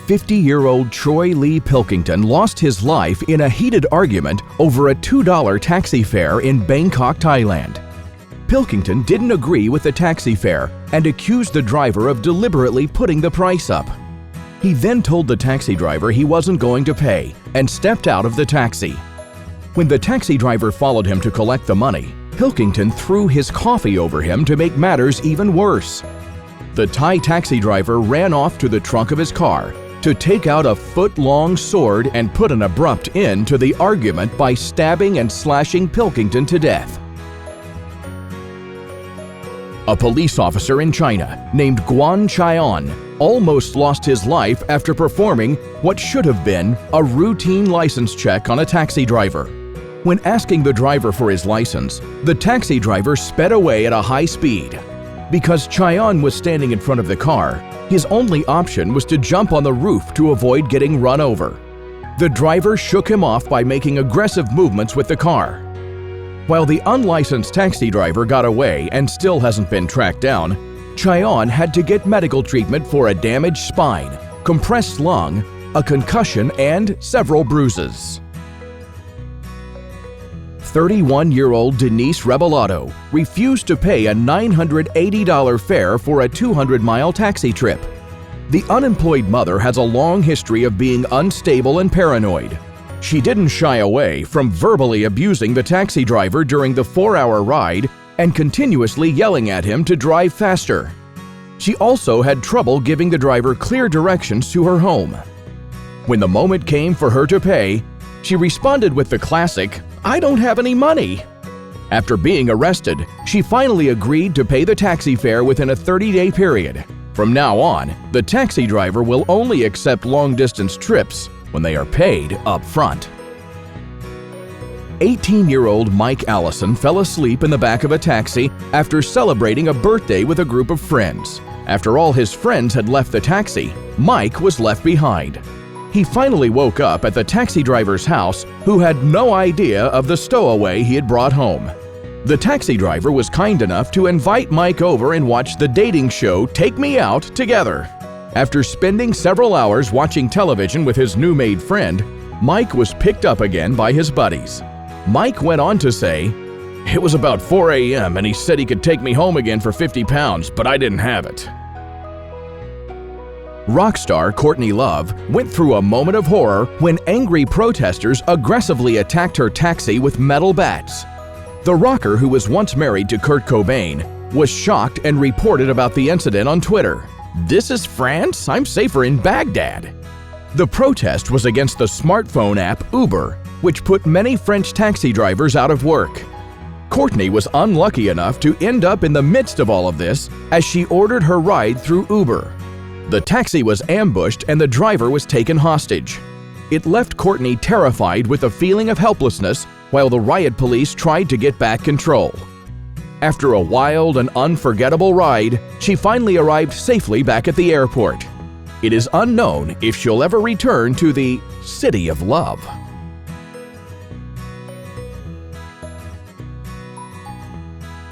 50-year-old Troy Lee Pilkington lost his life in a heated argument over a $2 taxi fare in Bangkok, Thailand. Pilkington didn't agree with the taxi fare and accused the driver of deliberately putting the price up. He then told the taxi driver he wasn't going to pay and stepped out of the taxi. When the taxi driver followed him to collect the money, Pilkington threw his coffee over him to make matters even worse. The Thai taxi driver ran off to the trunk of his car to take out a foot-long sword and put an abrupt end to the argument by stabbing and slashing Pilkington to death. A police officer in China named Guan Chai'an almost lost his life after performing what should have been a routine license check on a taxi driver. When asking the driver for his license, the taxi driver sped away at a high speed. Because Chai'an was standing in front of the car, his only option was to jump on the roof to avoid getting run over. The driver shook him off by making aggressive movements with the car. While the unlicensed taxi driver got away and still hasn't been tracked down, Chai'an had to get medical treatment for a damaged spine, compressed lung, a concussion, and several bruises. 31-year-old Denise Rebolado refused to pay a $980 fare for a 200-mile taxi trip. The unemployed mother has a long history of being unstable and paranoid. She didn't shy away from verbally abusing the taxi driver during the 4-hour ride and continuously yelling at him to drive faster. She also had trouble giving the driver clear directions to her home. When the moment came for her to pay, she responded with the classic, "I don't have any money." After being arrested, she finally agreed to pay the taxi fare within a 30-day period. From now on, the taxi driver will only accept long-distance trips when they are paid up front. 18-year-old Mike Allison fell asleep in the back of a taxi after celebrating a birthday with a group of friends. After all his friends had left the taxi, Mike was left behind. He finally woke up at the taxi driver's house, who had no idea of the stowaway he had brought home. The taxi driver was kind enough to invite Mike over and watch the dating show Take Me Out together. After spending several hours watching television with his new-made friend, Mike was picked up again by his buddies. Mike went on to say, "It was about 4 a.m. and he said he could take me home again for 50 pounds, but I didn't have it." Rock star Courtney Love went through a moment of horror when angry protesters aggressively attacked her taxi with metal bats. The rocker, who was once married to Kurt Cobain, was shocked and reported about the incident on Twitter. "This is France? I'm safer in Baghdad." The protest was against the smartphone app Uber, which put many French taxi drivers out of work. Courtney was unlucky enough to end up in the midst of all of this as she ordered her ride through Uber. The taxi was ambushed and the driver was taken hostage. It left Courtney terrified with a feeling of helplessness while the riot police tried to get back control. After a wild and unforgettable ride, she finally arrived safely back at the airport. It is unknown if she'll ever return to the City of Love.